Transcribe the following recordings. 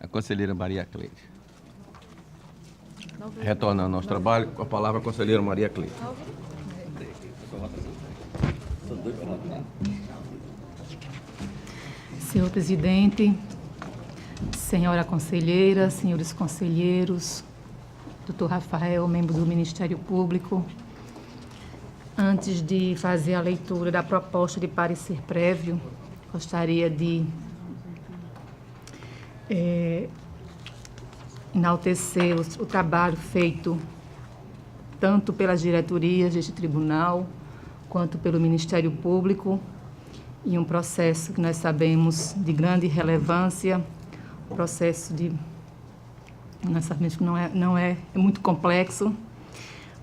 A conselheira Maria Cleide. Retornando ao trabalho, com a palavra a conselheira Maria Cleide. Senhor presidente, senhora conselheira, senhores conselheiros, doutor Rafael, membro do Ministério Público, antes de fazer a leitura da proposta de parecer prévio, gostaria de enaltecer o trabalho feito tanto pelas diretorias deste tribunal, quanto pelo Ministério Público, em um processo que nós sabemos de grande relevância, processo de... Nós sabemos que não é muito complexo,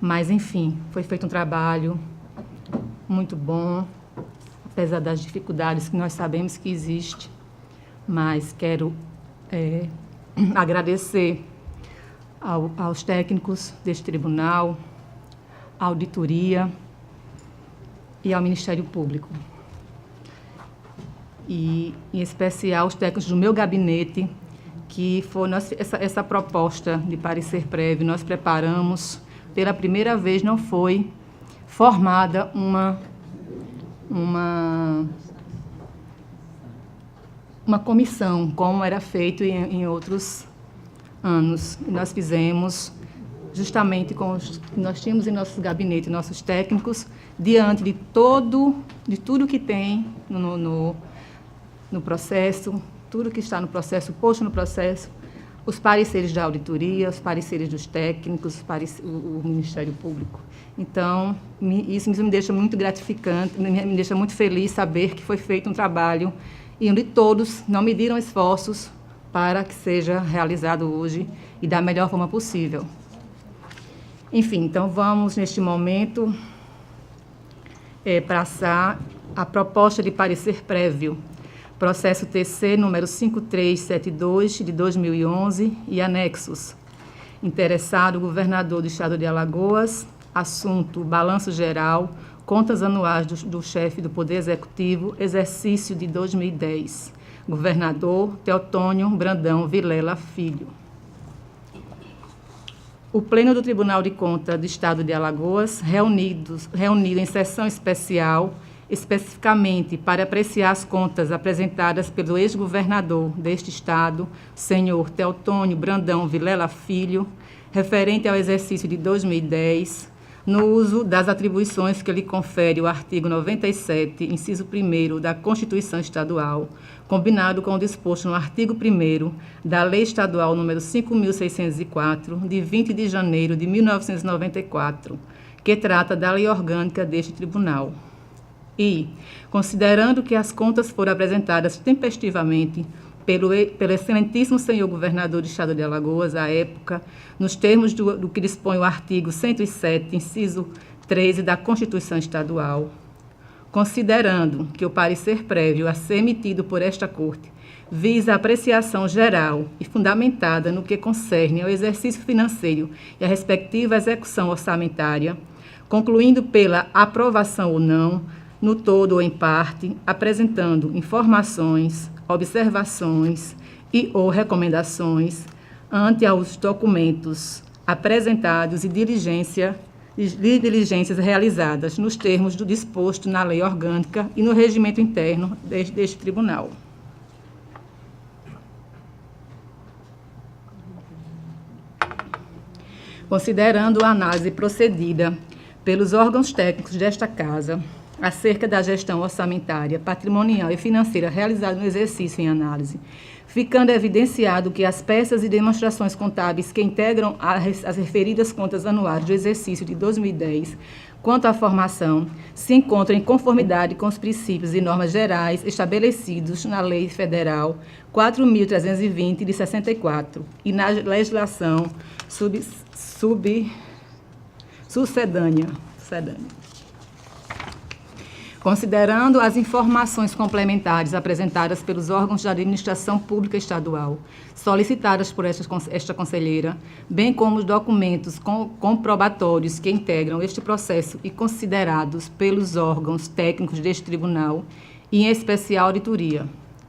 mas, enfim, foi feito um trabalho muito bom, apesar das dificuldades que nós sabemos que existem, mas quero agradecer aos técnicos deste tribunal, à auditoria e ao Ministério Público. E, em especial, os técnicos do meu gabinete, que foi essa proposta de parecer prévio, nós preparamos, pela primeira vez não foi formada uma comissão, como era feito em outros anos. E nós fizemos justamente com os que nós tínhamos em nosso gabinete, nossos técnicos, diante de tudo que tem no processo, tudo que está no processo, posto no processo, os pareceres da auditoria, os pareceres dos técnicos, o Ministério Público. Então, isso me deixa muito gratificante, me deixa muito feliz saber que foi feito um trabalho e onde todos não mediram esforços para que seja realizado hoje e da melhor forma possível. Enfim, então vamos, neste momento, passar a proposta de parecer prévio, processo TC número 5372 de 2011 e anexos. Interessado, o governador do Estado de Alagoas, assunto, balanço geral, contas anuais do chefe do Poder Executivo, exercício de 2010. Governador Teotônio Brandão Vilela Filho. O Pleno do Tribunal de Contas do Estado de Alagoas, reunido em sessão especial, especificamente para apreciar as contas apresentadas pelo ex-governador deste Estado, senhor Teotônio Brandão Vilela Filho, referente ao exercício de 2010, no uso das atribuições que lhe confere o artigo 97, inciso 1º da Constituição Estadual, combinado com o disposto no artigo 1º da Lei Estadual número 5.604, de 20 de janeiro de 1994, que trata da lei orgânica deste tribunal. E, considerando que as contas foram apresentadas tempestivamente pelo excelentíssimo senhor governador do Estado de Alagoas, à época, nos termos do que dispõe o artigo 107, inciso 13 da Constituição Estadual, considerando que o parecer prévio a ser emitido por esta Corte visa a apreciação geral e fundamentada no que concerne ao exercício financeiro e à respectiva execução orçamentária, concluindo pela aprovação ou não, no todo ou em parte, apresentando informações, observações e ou recomendações ante aos documentos apresentados e diligências realizadas nos termos do disposto na lei orgânica e no regimento interno deste tribunal. Considerando a análise procedida pelos órgãos técnicos desta Casa acerca da gestão orçamentária, patrimonial e financeira realizada no exercício em análise, ficando evidenciado que as peças e demonstrações contábeis que integram as referidas contas anuais do exercício de 2010, quanto à formação, se encontram em conformidade com os princípios e normas gerais estabelecidos na Lei Federal 4.320 de 64 e na legislação sucedânea. Considerando as informações complementares apresentadas pelos órgãos da administração pública estadual, solicitadas por esta conselheira, bem como os documentos comprobatórios que integram este processo e considerados pelos órgãos técnicos deste tribunal, e em especial a auditoria,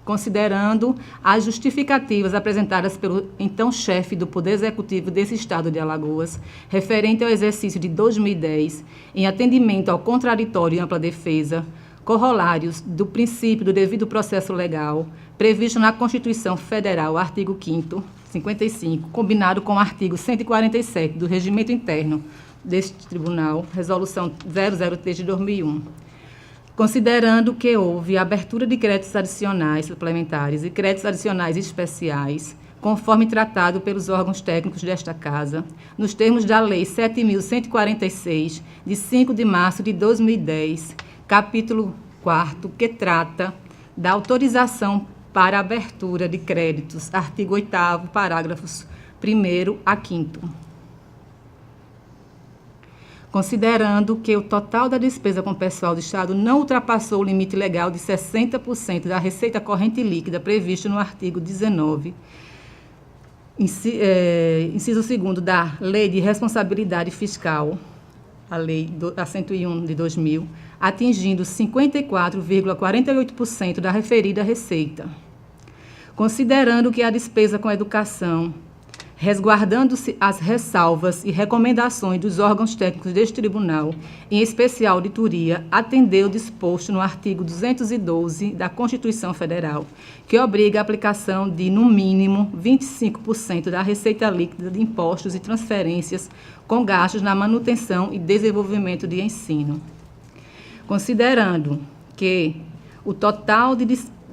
considerando as justificativas apresentadas pelo então chefe do Poder Executivo desse Estado de Alagoas, referente ao exercício de 2010, em atendimento ao contraditório e ampla defesa, corolários do princípio do devido processo legal, previsto na Constituição Federal, artigo 5º, 55, combinado com o artigo 147 do Regimento Interno deste Tribunal, Resolução 003 de 2001. Considerando que houve abertura de créditos adicionais suplementares e créditos adicionais especiais, conforme tratado pelos órgãos técnicos desta Casa, nos termos da Lei 7.146, de 5 de março de 2010, capítulo 4º, que trata da autorização para abertura de créditos, artigo 8º, parágrafos 1º a 5º. Considerando que o total da despesa com pessoal do Estado não ultrapassou o limite legal de 60% da receita corrente líquida previsto no artigo 19, inciso 2º da Lei de Responsabilidade Fiscal, a Lei a 101 de 2000, atingindo 54,48% da referida receita. Considerando que a despesa com educação, resguardando-se as ressalvas e recomendações dos órgãos técnicos deste tribunal, em especial a auditoria, atendeu o disposto no artigo 212 da Constituição Federal, que obriga a aplicação de, no mínimo, 25% da receita líquida de impostos e transferências com gastos na manutenção e desenvolvimento de ensino. Considerando que o total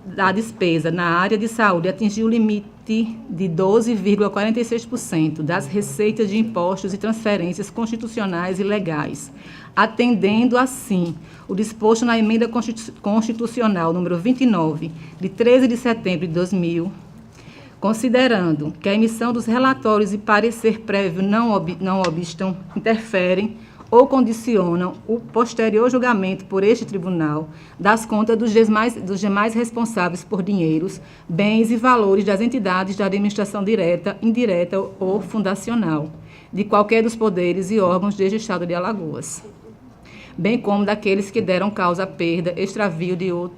da despesa na área de saúde atingiu o limite de 12,46% das receitas de impostos e transferências constitucionais e legais, atendendo, assim, o disposto na Emenda Constitucional número 29, de 13 de setembro de 2000, considerando que a emissão dos relatórios e parecer prévio não obstam, interferem ou condicionam o posterior julgamento por este tribunal das contas dos demais responsáveis por dinheiros, bens e valores das entidades da administração direta, indireta ou fundacional, de qualquer dos poderes e órgãos deste Estado de Alagoas, bem como daqueles que deram causa à perda, extravio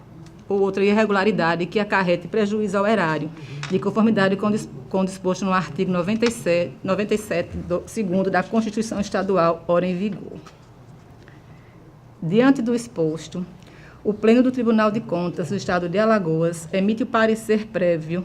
ou outra irregularidade que acarrete prejuízo ao erário, de conformidade com o disposto no artigo 97 2º da Constituição Estadual, ora em vigor. Diante do exposto, o Pleno do Tribunal de Contas do Estado de Alagoas emite o parecer prévio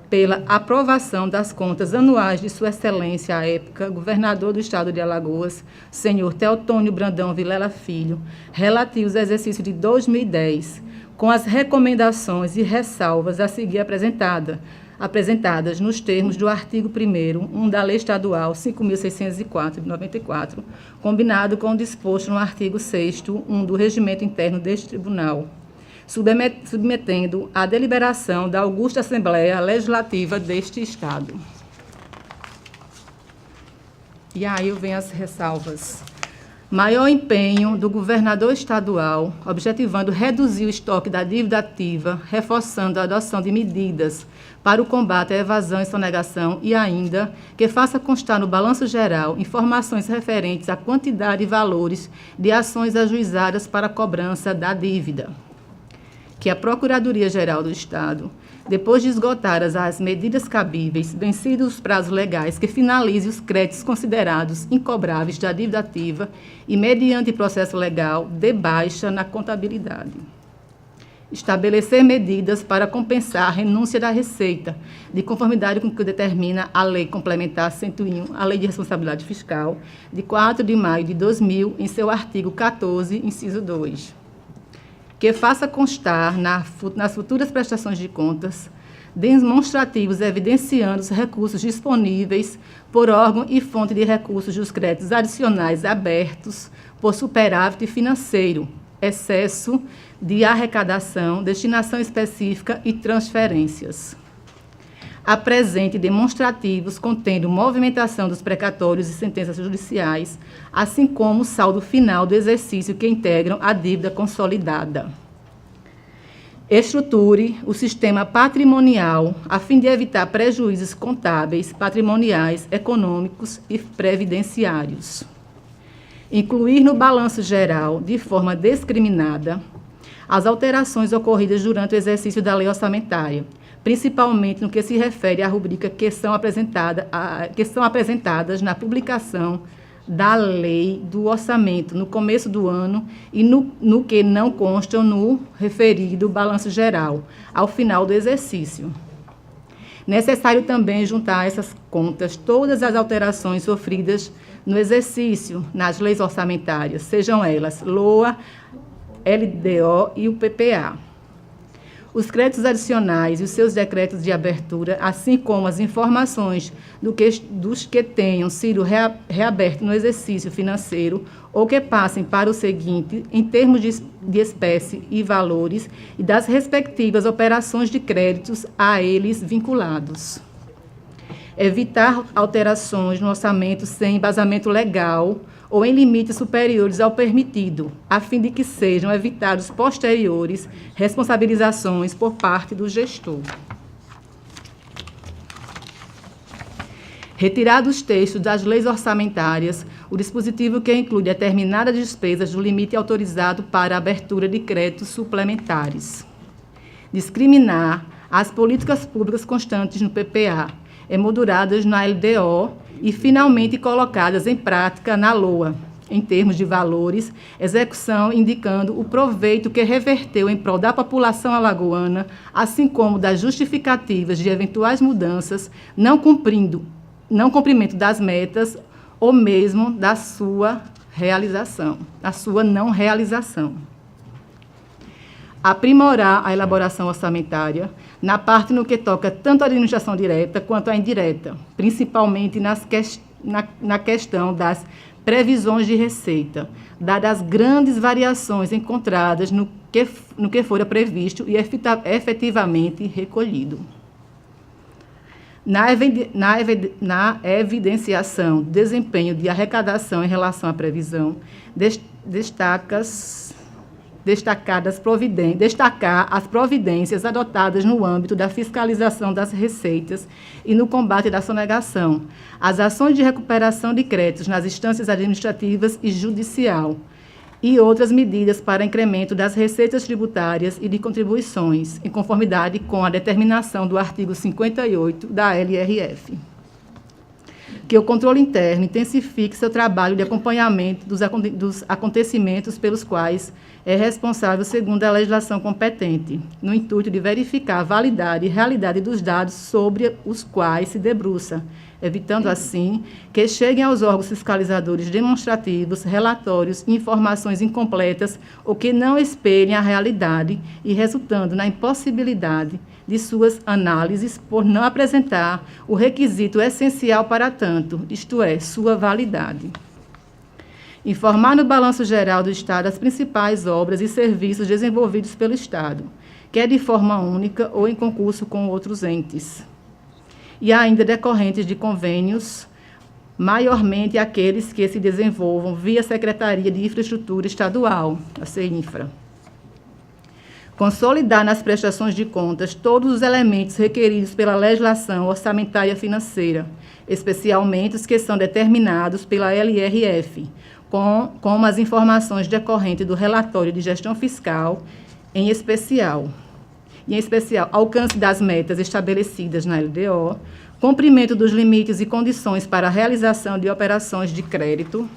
pela aprovação das contas anuais de Sua Excelência, à época, governador do Estado de Alagoas, senhor Teotônio Brandão Vilela Filho, relativos ao exercício de 2010, com as recomendações e ressalvas a seguir apresentadas nos termos do artigo 1º, da Lei Estadual 5.604, de 94, combinado com o disposto no artigo 6º, do Regimento Interno deste Tribunal, submetendo à deliberação da Augusta Assembleia Legislativa deste Estado. E aí vem as ressalvas. Maior empenho do governador estadual, objetivando reduzir o estoque da dívida ativa, reforçando a adoção de medidas para o combate à evasão e sonegação e ainda que faça constar no balanço geral informações referentes à quantidade e valores de ações ajuizadas para a cobrança da dívida. Que a Procuradoria-Geral do Estado, depois de esgotadas as medidas cabíveis, vencidos os prazos legais, que finalize os créditos considerados incobráveis da dívida ativa e, mediante processo legal, dê baixa na contabilidade. Estabelecer medidas para compensar a renúncia da receita, de conformidade com o que determina a Lei Complementar 101, a Lei de Responsabilidade Fiscal, de 4 de maio de 2000, em seu artigo 14, inciso 2. Que faça constar nas futuras prestações de contas demonstrativos evidenciando os recursos disponíveis por órgão e fonte de recursos dos créditos adicionais abertos por superávit financeiro, excesso de arrecadação, destinação específica e transferências. Apresente demonstrativos contendo movimentação dos precatórios e sentenças judiciais, assim como o saldo final do exercício que integram a dívida consolidada. Estruture o sistema patrimonial a fim de evitar prejuízos contábeis, patrimoniais, econômicos e previdenciários. Incluir no balanço geral, de forma discriminada, as alterações ocorridas durante o exercício da lei orçamentária, principalmente no que se refere à rubrica que são apresentadas na publicação da lei do orçamento no começo do ano e no que não constam no referido balanço geral, ao final do exercício. Necessário também juntar a essas contas todas as alterações sofridas no exercício nas leis orçamentárias, sejam elas LOA, LDO e o PPA. Os créditos adicionais e os seus decretos de abertura, assim como as informações dos que tenham sido reabertos no exercício financeiro ou que passem para o seguinte, em termos de espécie e valores, e das respectivas operações de créditos a eles vinculados. Evitar alterações no orçamento sem embasamento legal ou em limites superiores ao permitido, a fim de que sejam evitados posteriores responsabilizações por parte do gestor. Retirar dos textos das leis orçamentárias o dispositivo que inclui determinadas despesas do limite autorizado para a abertura de créditos suplementares. Discriminar as políticas públicas constantes no PPA, emolduradas na LDO e finalmente colocadas em prática na LOA, em termos de valores, execução indicando o proveito que reverteu em prol da população alagoana, assim como das justificativas de eventuais mudanças, não cumprimento das metas ou mesmo da sua não realização. Aprimorar a elaboração orçamentária na parte no que toca tanto à administração direta quanto à indireta, principalmente na questão das previsões de receita, dadas as grandes variações encontradas no que fora previsto e efetivamente recolhido. Na evidenciação do desempenho de arrecadação em relação à previsão, destacar as providências adotadas no âmbito da fiscalização das receitas e no combate da sonegação, as ações de recuperação de créditos nas instâncias administrativas e judicial, e outras medidas para incremento das receitas tributárias e de contribuições, em conformidade com a determinação do artigo 58 da LRF. Que o controle interno intensifique seu trabalho de acompanhamento dos acontecimentos pelos quais é responsável segundo a legislação competente, no intuito de verificar a validade e realidade dos dados sobre os quais se debruça, evitando, assim, que cheguem aos órgãos fiscalizadores demonstrativos, relatórios e informações incompletas ou que não espelhem a realidade e resultando na impossibilidade de suas análises por não apresentar o requisito essencial para tanto, isto é, sua validade. Informar no balanço geral do Estado as principais obras e serviços desenvolvidos pelo Estado, quer de forma única ou em concurso com outros entes. E ainda decorrentes de convênios, maiormente aqueles que se desenvolvam via Secretaria de Infraestrutura Estadual, a CEINFRA. Consolidar nas prestações de contas todos os elementos requeridos pela legislação orçamentária financeira, especialmente os que são determinados pela LRF, como as informações decorrentes do relatório de gestão fiscal, em especial, alcance das metas estabelecidas na LDO, cumprimento dos limites e condições para a realização de operações de crédito,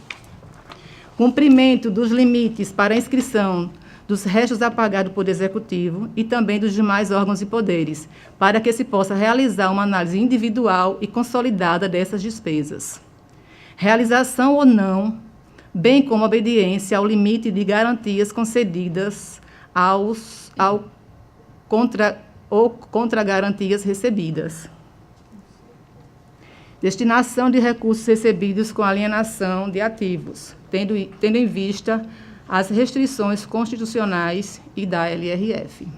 cumprimento dos limites para a inscrição dos restos a pagar do Poder Executivo e também dos demais órgãos e poderes, para que se possa realizar uma análise individual e consolidada dessas despesas. Realização ou não, bem como obediência ao limite de garantias concedidas contra garantias recebidas. Destinação de recursos recebidos com alienação de ativos, tendo em vista as restrições constitucionais e da LRF.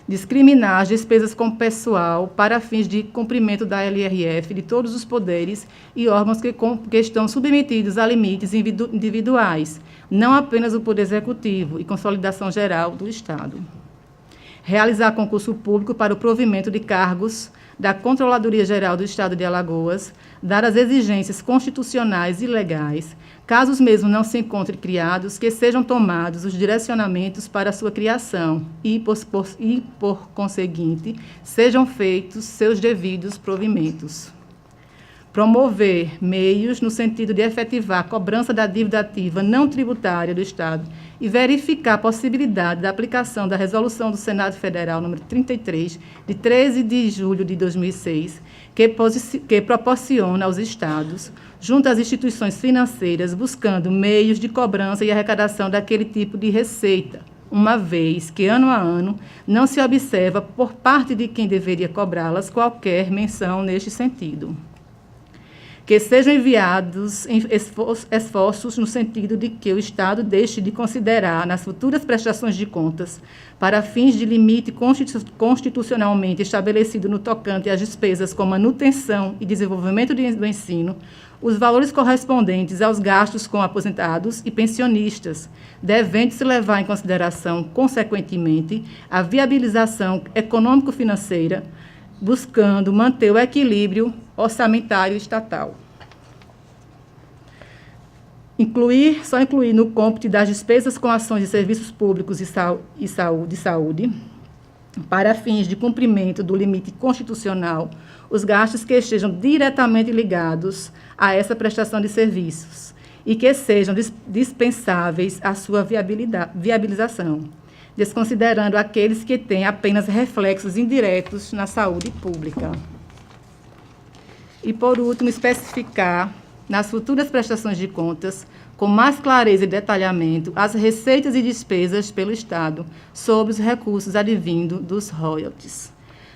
Discriminar as despesas com pessoal para fins de cumprimento da LRF de todos os poderes e órgãos que estão submetidos a limites individuais, não apenas o Poder Executivo e Consolidação Geral do Estado. realizar concurso público para o provimento de cargos da Controladoria Geral do Estado de Alagoas, dar as exigências constitucionais e legais, caso os mesmos não se encontrem criados, que sejam tomados os direcionamentos para a sua criação e, por conseguinte, sejam feitos seus devidos provimentos. Promover meios no sentido de efetivar a cobrança da dívida ativa não tributária do Estado e verificar a possibilidade da aplicação da Resolução do Senado Federal número 33, de 13 de julho de 2006, que proporciona aos Estados, junto às instituições financeiras, buscando meios de cobrança e arrecadação daquele tipo de receita, uma vez que, ano a ano, não se observa, por parte de quem deveria cobrá-las, qualquer menção neste sentido. Que sejam enviados esforços no sentido de que o Estado deixe de considerar, nas futuras prestações de contas, para fins de limite constitucionalmente estabelecido no tocante às despesas com manutenção e desenvolvimento do ensino, os valores correspondentes aos gastos com aposentados e pensionistas, devendo-se levar em consideração, consequentemente, a viabilização econômico-financeira, buscando manter o equilíbrio orçamentário estatal. Só incluir no cômputo das despesas com ações de serviços públicos e saúde, para fins de cumprimento do limite constitucional, os gastos que estejam diretamente ligados a essa prestação de serviços e que sejam dispensáveis à sua viabilização, desconsiderando aqueles que têm apenas reflexos indiretos na saúde pública. E, por último, especificar, nas futuras prestações de contas, com mais clareza e detalhamento, as receitas e despesas pelo Estado sobre os recursos advindos dos royalties.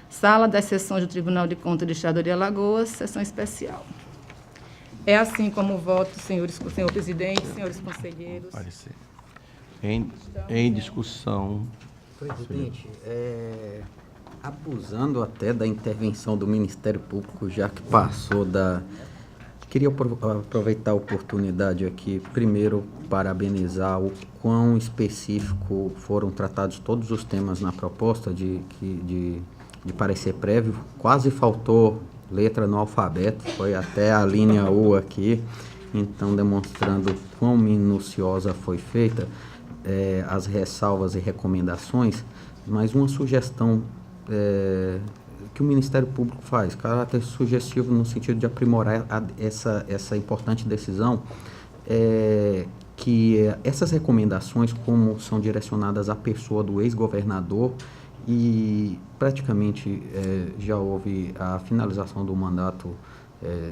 Sala das Sessões do Tribunal de Contas do Estado de Alagoas, sessão especial. É assim como voto, senhor presidente, senhores conselheiros. Parecer. Em discussão. Presidente, abusando até da intervenção do Ministério Público, já que passou da... Queria aproveitar a oportunidade aqui, primeiro, parabenizar o quão específico foram tratados todos os temas na proposta de parecer prévio. Quase faltou letra no alfabeto, foi até a linha U aqui, então demonstrando quão minuciosa foi feita as ressalvas e recomendações, mas uma sugestão que o Ministério Público faz, caráter sugestivo no sentido de aprimorar essa importante decisão, que essas recomendações, como são direcionadas à pessoa do ex-governador, e praticamente já houve a finalização do mandato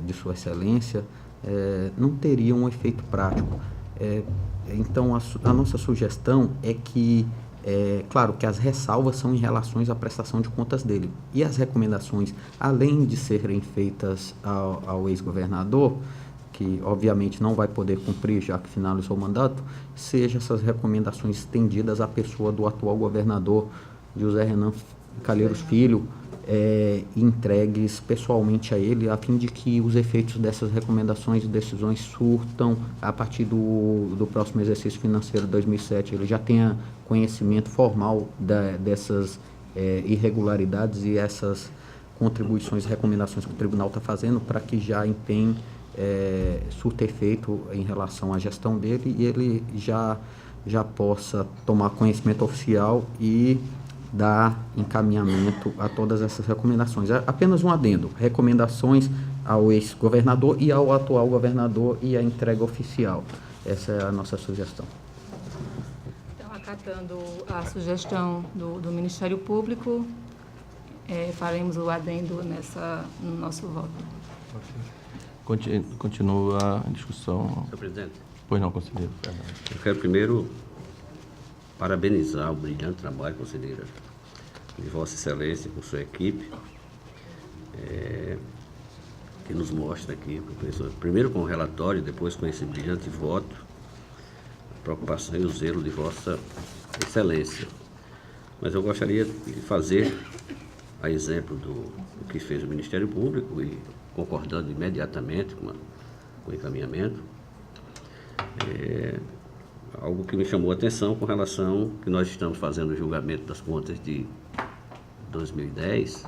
de Sua Excelência, não teria um efeito prático. Então, a nossa sugestão é que, claro, que as ressalvas são em relação à prestação de contas dele. E as recomendações, além de serem feitas ao ex-governador, que obviamente não vai poder cumprir já que finalizou o mandato, sejam essas recomendações estendidas à pessoa do atual governador, José Renan Calheiros Filho, entregues pessoalmente a ele, a fim de que os efeitos dessas recomendações e decisões surtam a partir do próximo exercício financeiro de 2007. Ele já tenha conhecimento formal dessas irregularidades e essas contribuições e recomendações que o tribunal está fazendo, para que já empenhe, surta efeito em relação à gestão dele e ele já possa tomar conhecimento oficial e dar encaminhamento a todas essas recomendações. Apenas um adendo: recomendações ao ex-governador e ao atual governador e a entrega oficial. Essa é a nossa sugestão. Então, acatando a sugestão do Ministério Público, faremos o adendo no nosso voto. Continua a discussão. Senhor presidente. Pois não, conselheiro. Eu quero primeiro parabenizar o brilhante trabalho, conselheira, de Vossa Excelência com sua equipe, que nos mostra aqui, primeiro com o relatório, depois com esse brilhante voto, a preocupação e o zelo de Vossa Excelência. Mas eu gostaria de fazer, a exemplo do que fez o Ministério Público, e concordando imediatamente com o encaminhamento, algo que me chamou a atenção com relação que nós estamos fazendo o julgamento das contas de 2010,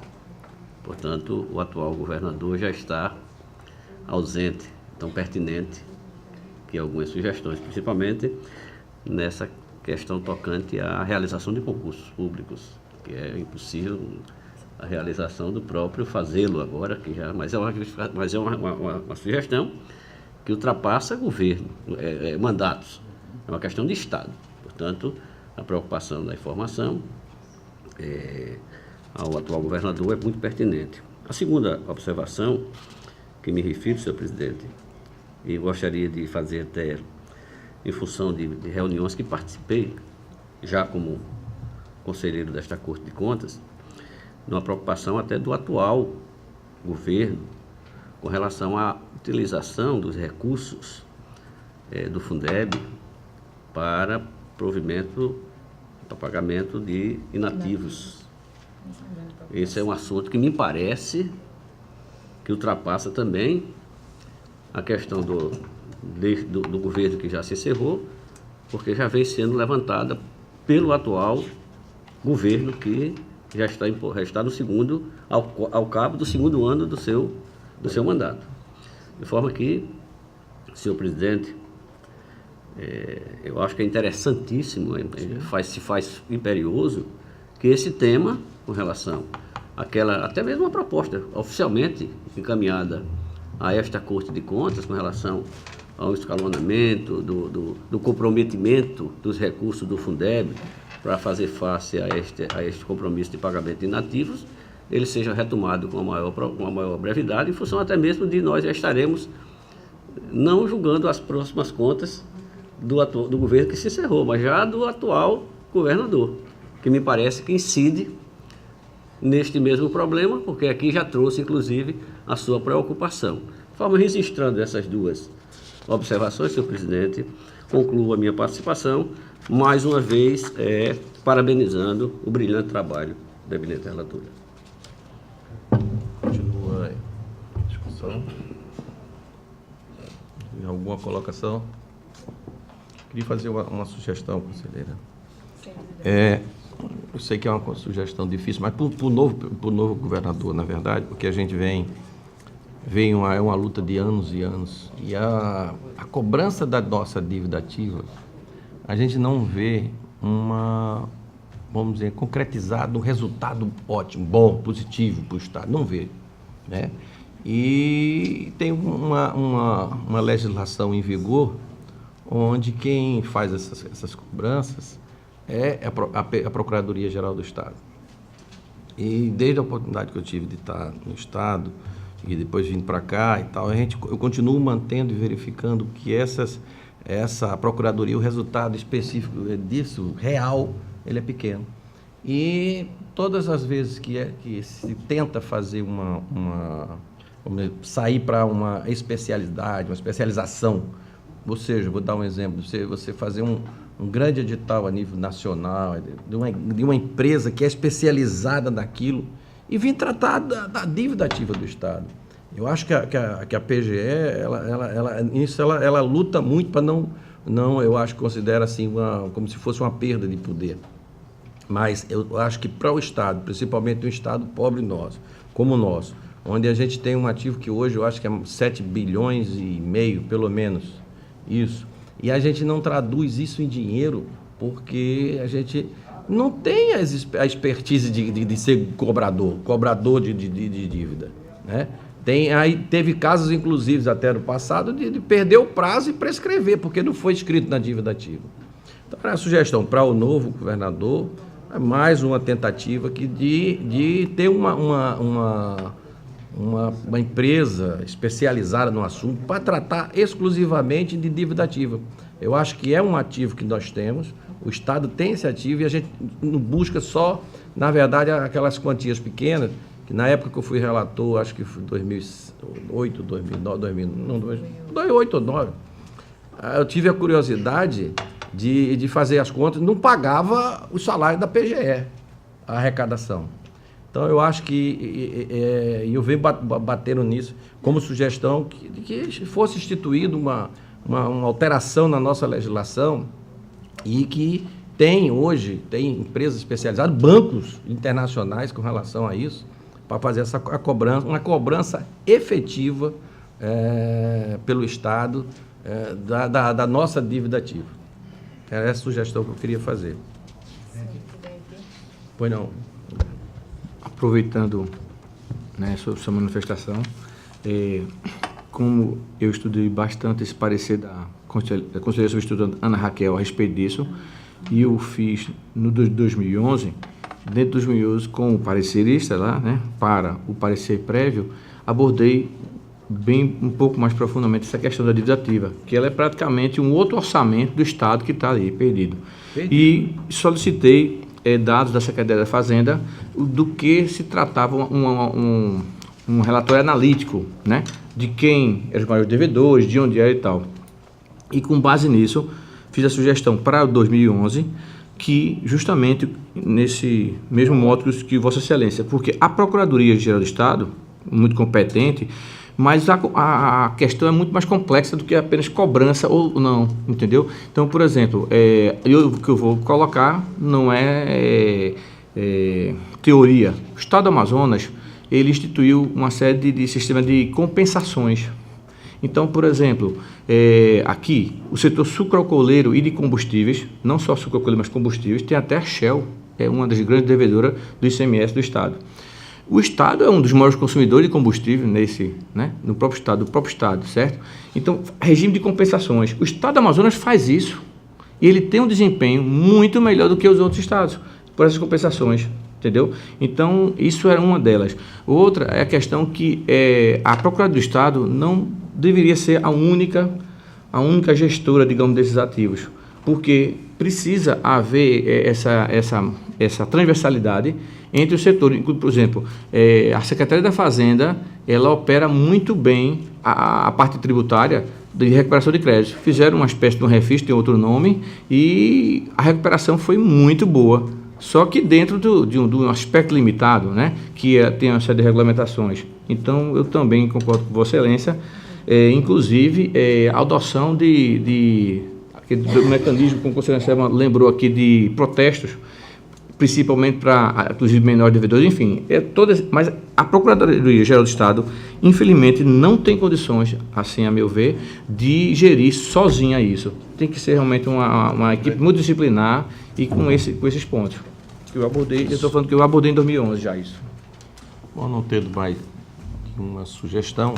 portanto, o atual governador já está ausente, tão pertinente que algumas sugestões, principalmente nessa questão tocante à realização de concursos públicos, que é impossível a realização do próprio fazê-lo agora, mas é uma sugestão que ultrapassa governo, mandatos, é uma questão de Estado. Portanto, a preocupação da informação ao atual governador é muito pertinente. A segunda observação que me refiro, senhor presidente, e gostaria de fazer até em função de reuniões que participei, já como conselheiro desta Corte de Contas, numa preocupação até do atual governo com relação à utilização dos recursos do Fundeb para provimento, para pagamento de inativos. Esse é um assunto que me parece que ultrapassa também a questão do governo que já se encerrou, porque já vem sendo levantada pelo atual governo que já está no segundo, ao cabo do segundo ano do seu mandato. De forma que, senhor presidente, eu acho que é interessantíssimo, se faz imperioso, que esse tema, com relação àquela, até mesmo uma proposta oficialmente encaminhada a esta Corte de Contas, com relação ao escalonamento, do comprometimento dos recursos do Fundeb para fazer face a este compromisso de pagamento de inativos, ele seja retomado com a maior brevidade, em função até mesmo de nós já estaremos não julgando as próximas contas do governo que se encerrou, mas já do atual governador, que me parece que incide neste mesmo problema, porque aqui já trouxe, inclusive, a sua preocupação. De forma, registrando essas duas observações, senhor presidente, concluo a minha participação, mais uma vez, parabenizando o brilhante trabalho da eminente relatora. Continua a discussão. Tem alguma colocação? Queria fazer uma sugestão, conselheira. Eu sei que é uma sugestão difícil, mas para o novo governador, na verdade, porque a gente vem uma luta de anos e anos, e a cobrança da nossa dívida ativa, a gente não vê vamos dizer, concretizado um resultado ótimo, bom, positivo para o Estado, não vê, né? E tem uma legislação em vigor, onde quem faz essas cobranças é a Procuradoria-Geral do Estado. E desde a oportunidade que eu tive de estar no Estado, e depois vindo para cá e tal, eu continuo mantendo e verificando que essa Procuradoria, o resultado específico disso, real, ele é pequeno. E todas as vezes que se tenta fazer sair para uma especialidade, uma especialização, ou seja, vou dar um exemplo, você fazer um grande edital a nível nacional, de uma empresa que é especializada naquilo, e vir tratar da dívida ativa do Estado. Eu acho que a PGE, ela luta muito para não, eu acho que considera assim, como se fosse uma perda de poder. Mas eu acho que para o Estado, principalmente um Estado pobre nosso, como o nosso, onde a gente tem um ativo que hoje eu acho que é 7 bilhões e meio, pelo menos, isso, e a gente não traduz isso em dinheiro, porque a gente não tem a expertise de ser cobrador de dívida, né? Teve casos, inclusive, até no passado, de perder o prazo e prescrever, porque não foi escrito na dívida ativa. Então, a sugestão para o novo governador é mais uma tentativa de ter uma empresa especializada no assunto para tratar exclusivamente de dívida ativa. Eu acho que é um ativo que nós temos, o Estado tem esse ativo e a gente não busca só, na verdade, aquelas quantias pequenas, que na época que eu fui relator, acho que foi 2008, 2009, 2008 ou 2009, eu tive a curiosidade de fazer as contas, não pagava o salário da PGE, a arrecadação. Então, eu acho que, eu venho batendo nisso, como sugestão, que fosse instituída uma alteração na nossa legislação e que Tem empresas especializadas, bancos internacionais com relação a isso, para fazer uma cobrança efetiva pelo Estado da nossa dívida ativa. Era essa a sugestão que eu queria fazer. Pois não. Aproveitando, né, sobre sua manifestação, como eu estudei bastante esse parecer da Conselheira Substituta Ana Raquel a respeito disso, e eu fiz no 2011, dentro de 2011, com o parecerista lá, né, para o parecer prévio, abordei um pouco mais profundamente essa questão da dívida ativa, que ela é praticamente um outro orçamento do Estado que está ali, perdido. E solicitei dados da Secretaria da Fazenda do que se tratava um relatório analítico, né, de quem eram os maiores devedores, de onde era e tal. E com base nisso, fiz a sugestão para 2011, que justamente nesse mesmo modo que Vossa Excelência, porque a Procuradoria-Geral do Estado, muito competente, mas a questão é muito mais complexa do que apenas cobrança ou não, entendeu? Então, por exemplo, o que eu vou colocar não é teoria. O Estado do Amazonas, ele instituiu uma série de sistemas de compensações. Então, por exemplo, aqui, o setor sucroalcooleiro e de combustíveis, não só sucroalcooleiro, mas combustíveis, tem até a Shell, é uma das grandes devedoras do ICMS do Estado. O Estado é um dos maiores consumidores de combustível no próprio Estado, certo? Então, regime de compensações. O Estado do Amazonas faz isso e ele tem um desempenho muito melhor do que os outros estados por essas compensações, entendeu? Então, isso era uma delas. Outra é a questão que a Procuradoria do Estado não deveria ser a única gestora, digamos, desses ativos, porque precisa haver essa transversalidade entre os setores. Por exemplo, a Secretaria da Fazenda, ela opera muito bem a parte tributária de recuperação de crédito. Fizeram uma espécie de um refis, tem outro nome, e a recuperação foi muito boa. Só que dentro de um aspecto limitado, né, que tem uma série de regulamentações. Então, eu também concordo com Vossa Excelência, inclusive a adoção do mecanismo, como a Conselheira lembrou aqui, de protestos, principalmente para, inclusive, menores devedores, enfim, mas a Procuradoria-Geral do Estado, infelizmente, não tem condições, assim, a meu ver, de gerir sozinha isso. Tem que ser realmente uma equipe multidisciplinar e com esses pontos. Eu estou falando que eu abordei em 2011 já isso. Bom, não tendo mais uma sugestão,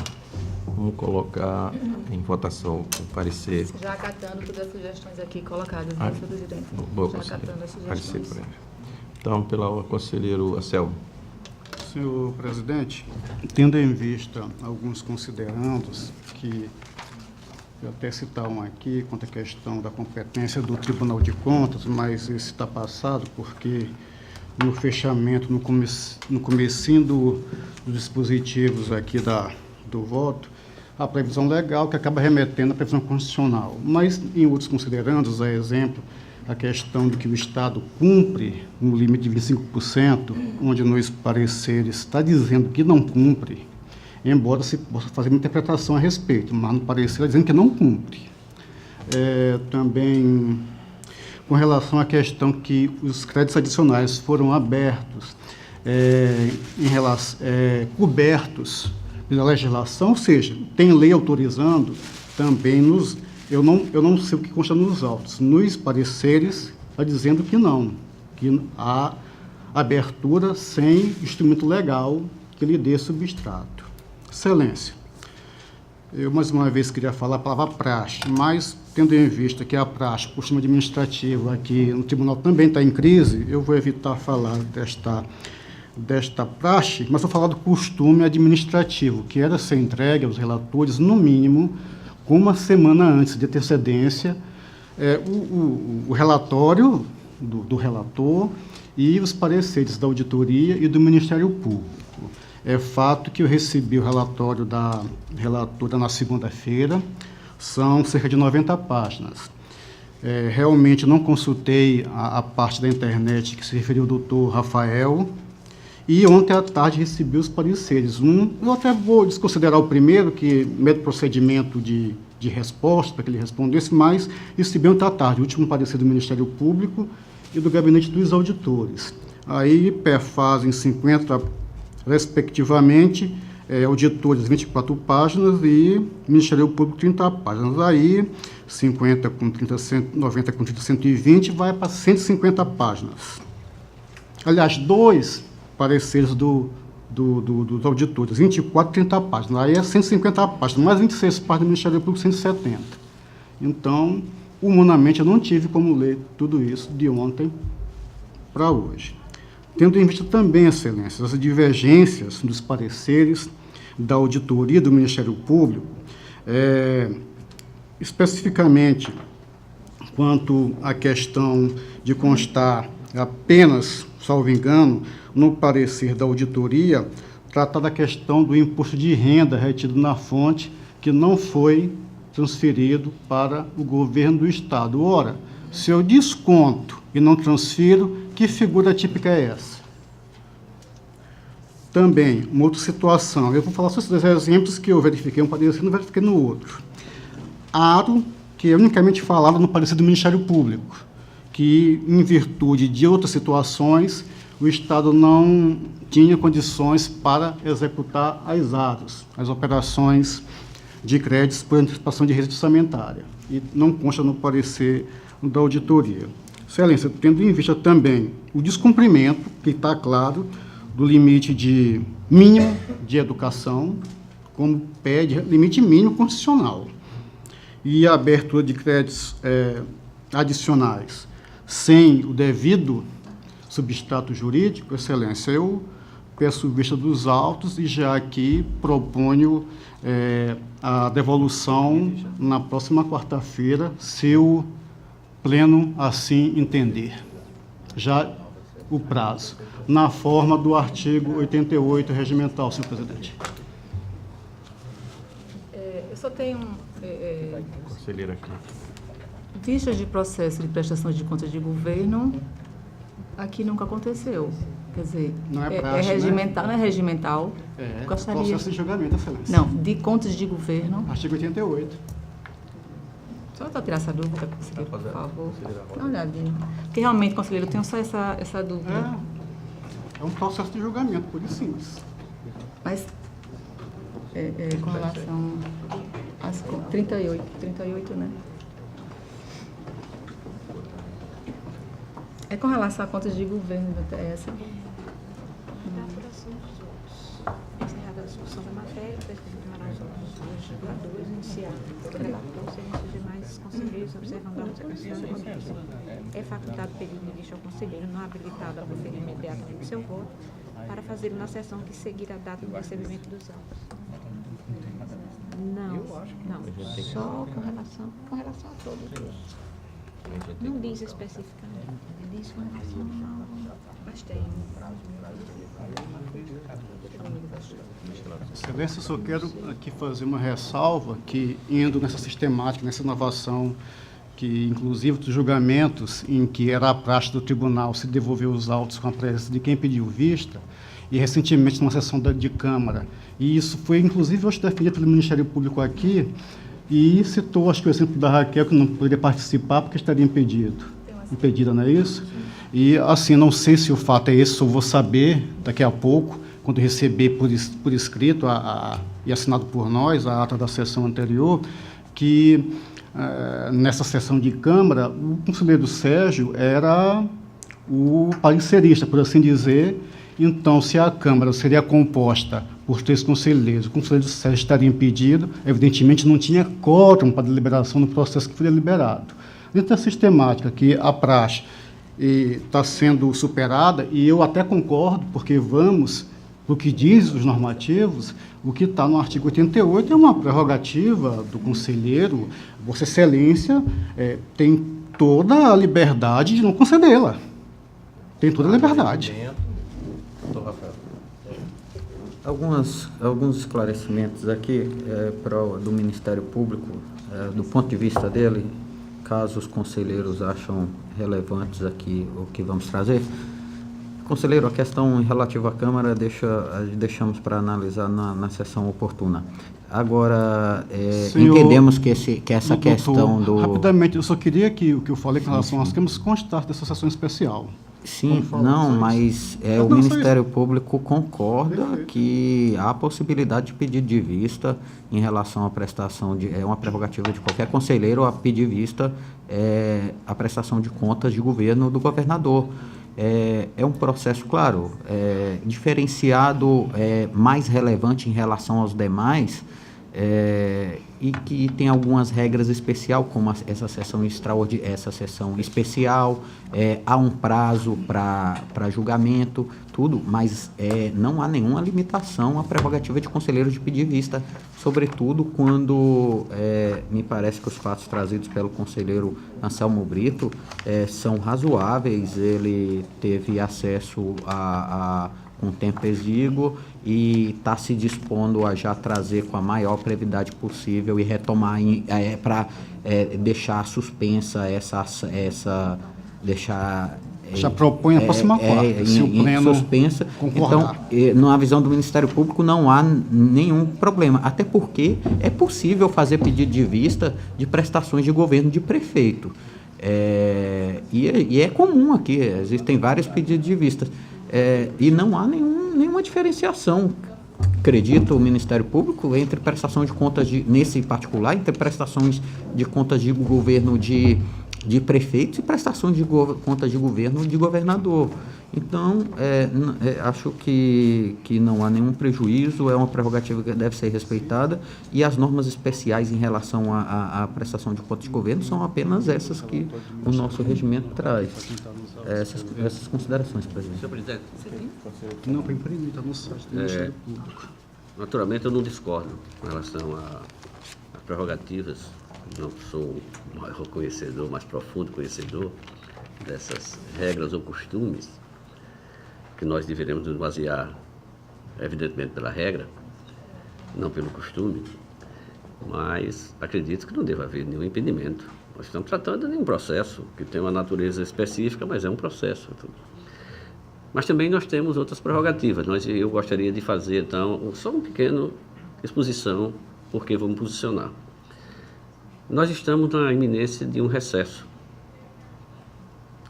vamos colocar em votação o parecer. Já acatando todas as sugestões aqui colocadas, senhor presidente. Boa, já acatando as parecer sugestões. prévio. Então, pela conselheiro Anselmo. Senhor presidente, tendo em vista alguns considerandos que eu até citaram aqui quanto à questão da competência do Tribunal de Contas, mas isso está passado porque no fechamento, no comecinho dos dispositivos aqui do voto, a previsão legal que acaba remetendo à previsão constitucional. Mas em outros considerandos, a exemplo, a questão de que o Estado cumpre um limite de 25%, onde nos pareceres está dizendo que não cumpre, embora se possa fazer uma interpretação a respeito, mas no parecer está dizendo que não cumpre. Também, com relação à questão que os créditos adicionais foram abertos, cobertos pela legislação, ou seja, tem lei autorizando, também eu não sei o que consta nos autos, nos pareceres está dizendo que não, que há abertura sem instrumento legal que lhe dê substrato. Excelência, eu mais uma vez queria falar a palavra praxe, mas tendo em vista que a praxe, por sistema administrativo aqui no tribunal também está em crise, eu vou evitar falar desta praxe, mas vou falar do costume administrativo, que era ser entregue aos relatores, no mínimo, com uma semana antes de antecedência, o relatório do relator e os pareceres da auditoria e do Ministério Público. É fato que eu recebi o relatório da relatora na segunda-feira, são cerca de 90 páginas. Realmente não consultei a parte da internet que se referiu ao doutor Rafael, e ontem à tarde recebi os pareceres. Eu até vou desconsiderar o primeiro, que mero procedimento de de resposta para que ele respondesse, mas recebi outra tarde o último parecer do Ministério Público e do Gabinete dos Auditores. Aí perfazem 50, respectivamente, auditores 24 páginas e Ministério Público 30 páginas. Aí 50 com 30, 90 com 30, 120, vai para 150 páginas. Aliás, 2 pareceres dos auditores, 24 e 30 páginas. Aí é 150 páginas, mais 26 páginas do Ministério Público, 170. Então, humanamente, eu não tive como ler tudo isso de ontem para hoje. Tendo em vista também, Excelência, as divergências dos pareceres da auditoria do Ministério Público, especificamente quanto à questão de constar apenas, salvo engano, no parecer da auditoria, tratar da questão do imposto de renda retido na fonte, que não foi transferido para o governo do Estado. Ora, se eu desconto e não transfiro, que figura típica é essa? Também, uma outra situação, eu vou falar só esses exemplos que eu verifiquei um parecer e não verifiquei no outro. Aro, que é unicamente falado no parecer do Ministério Público, que, em virtude de outras situações, o Estado não tinha condições para executar as aros, as operações de créditos por antecipação de rede orçamentária, e não consta no parecer da auditoria. Excelência, tendo em vista também o descumprimento, que está claro, do limite de mínimo de educação, como pede limite mínimo constitucional, e a abertura de créditos adicionais sem o devido substrato jurídico, Excelência, eu peço vista dos autos e já aqui proponho a devolução na próxima quarta-feira, se o Pleno assim entender. Já o prazo, na forma do artigo 88 regimental, senhor presidente. Eu só tenho Conselheira aqui. vistas de processo de prestação de contas de governo, aqui nunca aconteceu. Quer dizer, Não é praxe, regimental, não é regimental. Gostaria. Processo de julgamento, Excelência. Não, de contas de governo. Artigo 88. Só para tirar essa dúvida, conselheiro, por favor. Dá uma olhadinha. Porque realmente, conselheiro, eu tenho só essa dúvida. É um processo de julgamento, por isso simples. Mas, com relação às 38, né? É com relação a contas de governo, essa. Da apuração dos votos. Encerrada a discussão da matéria, o presidente Maranhão, os julgadores iniciaram. O relator, segundo os demais conselheiros, observando a observação, é facultado pedir de vista ao conselheiro não habilitado a proferir imediatamente seu voto para fazer na sessão que seguir a data do recebimento dos autos. Não, só com relação a todos os. Não diz especificamente, diz com relação a bastante. Excelência, eu só quero aqui fazer uma ressalva que, indo nessa sistemática, nessa inovação, que inclusive dos julgamentos em que era a praxe do tribunal se devolver os autos com a presença de quem pediu vista, e recentemente numa sessão de Câmara, e isso foi inclusive hoje defendido pelo Ministério Público aqui, e citou, acho que o exemplo da Raquel, que não poderia participar porque estaria impedida, não é isso? E, assim, não sei se o fato é esse, só vou saber daqui a pouco, quando receber por escrito e assinado por nós, a ata da sessão anterior, que nessa sessão de Câmara, o conselheiro Sérgio era o parecerista, por assim dizer. Então, se a Câmara seria composta por 3 conselheiros, o conselheiro Sérgio estaria impedido, evidentemente não tinha quórum para deliberação no processo que foi deliberado. Dentro da sistemática que a praxe está sendo superada, e eu até concordo, porque vamos, o que diz os normativos, o que está no artigo 88 é uma prerrogativa do conselheiro, Vossa Excelência tem toda a liberdade de não concedê-la. Tem toda a liberdade. Alguns esclarecimentos aqui do Ministério Público, do ponto de vista dele, caso os conselheiros acham relevantes aqui o que vamos trazer. Conselheiro, a questão relativa à Câmara deixamos para analisar na sessão oportuna. Agora, Senhor, entendemos que essa doutor, questão do... Rapidamente, eu só queria que o que eu falei com relação às câmaras constasse dessa sessão especial. Sim, Vamos falar não, só mas isso. o Não, só Ministério Público concorda Perfeito. que há possibilidade de pedido de vista em relação à prestação de... É uma prerrogativa de qualquer conselheiro a pedir vista a prestação de contas de governo do governador. É um processo, claro, diferenciado, mais relevante em relação aos demais, e que tem algumas regras especiais, como essa sessão especial, há um prazo para julgamento, tudo, mas não há nenhuma limitação à prerrogativa de conselheiro de pedir vista, sobretudo quando me parece que os fatos trazidos pelo conselheiro Anselmo Brito são razoáveis. Ele teve acesso com tempo exíguo e está se dispondo a já trazer com a maior brevidade possível e retomar para deixar suspensa Já propõe a próxima quarta, se o Pleno suspensa. concordar. Então, na visão do Ministério Público, não há nenhum problema, até porque é possível fazer pedido de vista de prestações de governo de prefeito. E é comum aqui, existem vários pedidos de vista. E não há nenhuma diferenciação, acredito, o Ministério Público, entre prestação de contas, nesse particular, entre prestações de contas de governo de prefeitos e prestações de contas de governo de governador. Então, acho que não há nenhum prejuízo, é uma prerrogativa que deve ser respeitada, e as normas especiais em relação à prestação de contas de governo são apenas essas que o nosso regimento traz. Essas considerações, presidente. Senhor presidente, Não, para imprimir, está no site do Ministério Público. naturalmente eu não discordo com relação às prerrogativas. Não sou o maior conhecedor, mais profundo conhecedor dessas regras ou costumes, que nós deveremos nos basear, evidentemente, pela regra, não pelo costume, mas acredito que não deva haver nenhum impedimento. Nós estamos tratando de um processo que tem uma natureza específica, mas é um processo. Mas também nós temos outras prerrogativas. Eu gostaria de fazer, então, só uma pequena exposição, porque vou me posicionar. Nós estamos na iminência de um recesso,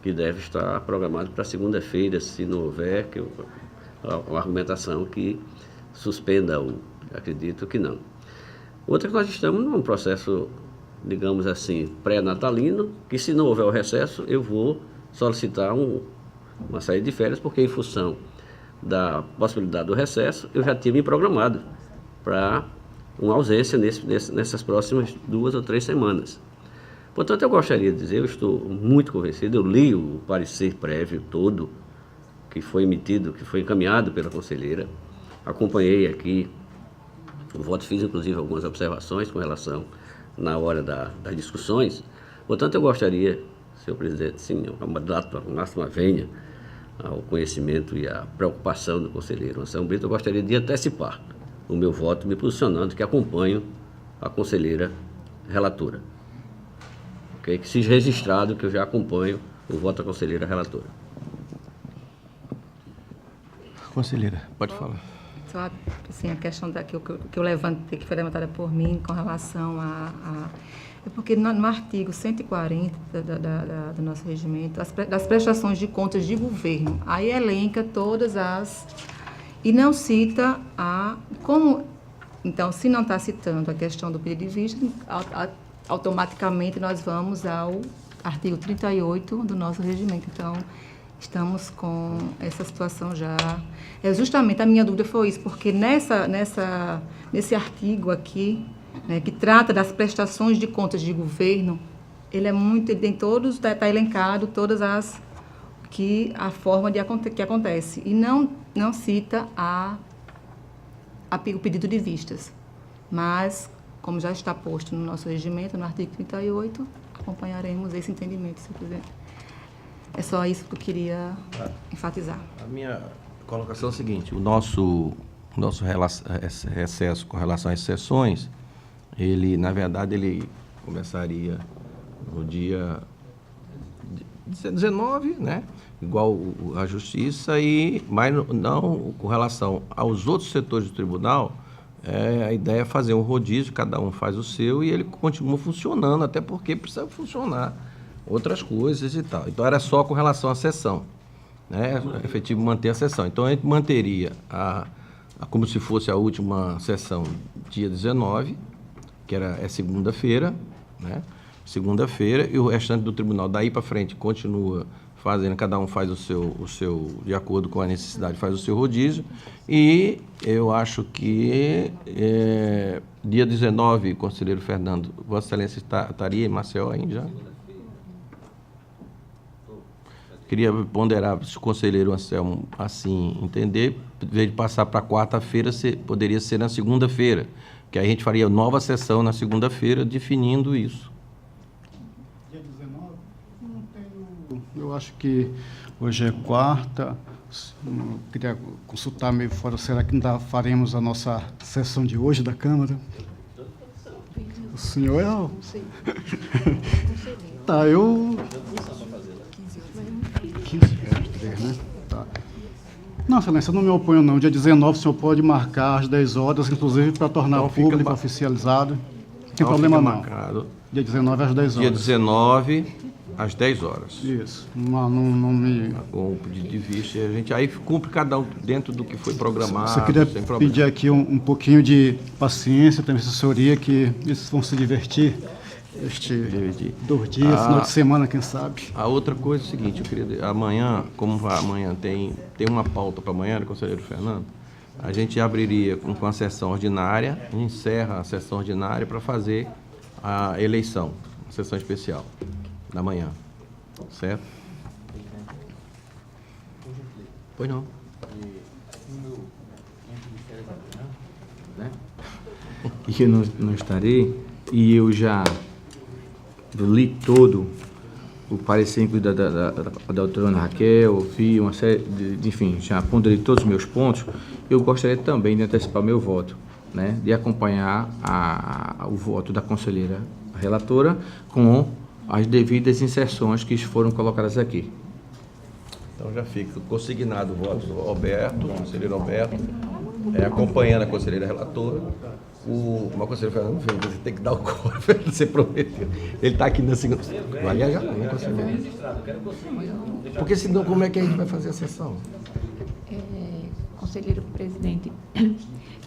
que deve estar programado para segunda-feira, se não houver uma argumentação que suspenda acredito que não. Outra que nós estamos num processo, digamos assim, pré-natalino, que se não houver o recesso, eu vou solicitar uma saída de férias, porque em função da possibilidade do recesso, eu já tinha me programado para uma ausência nessas próximas 2 ou 3 semanas. Portanto, eu gostaria de dizer, eu estou muito convencido, eu li o parecer prévio todo que foi emitido, que foi encaminhado pela conselheira, acompanhei aqui o voto, fiz inclusive algumas observações com relação na hora das discussões. Portanto, eu gostaria, senhor presidente, sim, a máxima venha ao conhecimento e à preocupação do conselheiro Anselmo Brito, eu gostaria de antecipar o meu voto, me posicionando que acompanho a conselheira relatora. Okay? Que seja registrado que eu já acompanho o voto da conselheira relatora. Conselheira, pode falar. Só assim, a questão que eu levantei, que foi levantada por mim com relação é porque no artigo 140 do nosso regimento, das prestações de contas de governo, aí elenca todas as... E não cita Então, se não está citando a questão do pedido de vista, automaticamente nós vamos ao artigo 38 do nosso regimento. Então, estamos com essa situação já... justamente a minha dúvida foi isso, porque nesse artigo aqui, né, que trata das prestações de contas de governo, ele tem todos, está elencado todas a forma que acontece. E não cita o pedido de vistas. Mas, como já está posto no nosso regimento, no artigo 38, acompanharemos esse entendimento, senhor presidente. É só isso que eu queria enfatizar. A minha colocação é a seguinte: o nosso recesso com relação às sessões, ele, na verdade, ele começaria no dia 19, né? Igual a Justiça, mas não com relação aos outros setores do tribunal, a ideia é fazer um rodízio, cada um faz o seu e ele continua funcionando, até porque precisa funcionar outras coisas e tal. Então era só com relação à sessão, né? É efetivo manter a sessão. Então a gente manteria como se fosse a última sessão, dia 19, que é segunda-feira, né? Segunda-feira, e o restante do tribunal daí para frente continua fazendo, cada um faz o seu, de acordo com a necessidade, faz o seu rodízio. E eu acho que dia 19, conselheiro Fernando, Vossa Excelência estaria em Maceió ainda já? Queria ponderar se o conselheiro Anselmo assim entender, em vez de passar para quarta-feira, poderia ser na segunda-feira, que aí a gente faria nova sessão na segunda-feira, definindo isso. Dia 19? Não tenho. Eu acho que hoje é quarta. Eu queria consultar meio fora. Será que ainda faremos a nossa sessão de hoje da Câmara? O senhor é o. Tá, eu. 15h, né? Tá. Não, Excelência, eu não me oponho, não. Dia 19, o senhor pode marcar às 10 horas, inclusive para tornar Então, público, oficializado. Não tem Então, problema, fica não. marcado. Dia 19 às 10 horas. Dia 19, às 10 horas. Isso. Não me... Com o pedido de vista, a gente aí cumpre cada um dentro do que foi programado. Só queria sem problema. pedir aqui um pouquinho de paciência, também assessoria, que eles vão se divertir. Dividir. 2 dias, final de semana, quem sabe. A outra coisa é o seguinte, eu queria, amanhã, como amanhã tem uma pauta para amanhã, do conselheiro Fernando, a gente abriria com a sessão ordinária, encerra a sessão ordinária para fazer a eleição, a sessão especial da manhã, certo? Pois não. E eu não estarei, e eu já li todo o parecer da doutora Ana Raquel, vi uma série enfim, já ponderei todos os meus pontos. Eu gostaria também de antecipar meu voto, né, de acompanhar o voto da conselheira relatora com as devidas inserções que foram colocadas aqui. Então já fica consignado o voto do Alberto, conselheiro Alberto, acompanhando a conselheira relatora. Uma conselheira Fernando, você tem que dar o corpo, você prometeu. Ele está aqui na segunda. Vai já, né, conselheiro? Porque senão, como é que a gente vai fazer a sessão? Conselheiro presidente,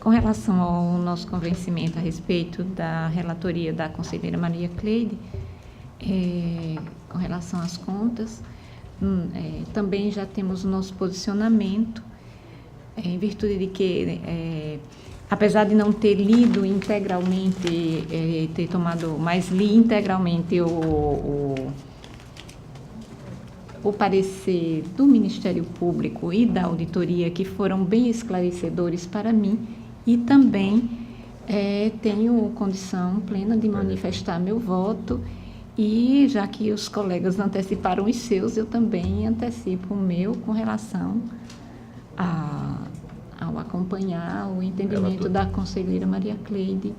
com relação ao nosso convencimento a respeito da relatoria da conselheira Maria Cleide, com relação às contas, também já temos o nosso posicionamento, em virtude de que, apesar de não ter lido integralmente, mas li integralmente o parecer do Ministério Público e da auditoria, que foram bem esclarecedores para mim, e também tenho condição plena de manifestar meu voto, e já que os colegas anteciparam os seus, eu também antecipo o meu com relação ao acompanhar o entendimento da conselheira Maria Cleide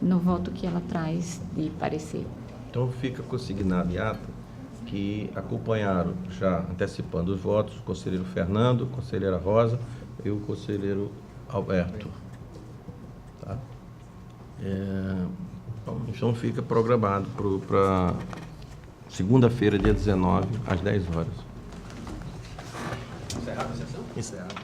no voto que ela traz de parecer. Então fica consignado em ata que acompanharam, já antecipando os votos, o conselheiro Fernando, a conselheira Rosa e o conselheiro Alberto. Tá? Então fica programado para segunda-feira, dia 19, às 10 horas. Encerrada a sessão? Encerrada.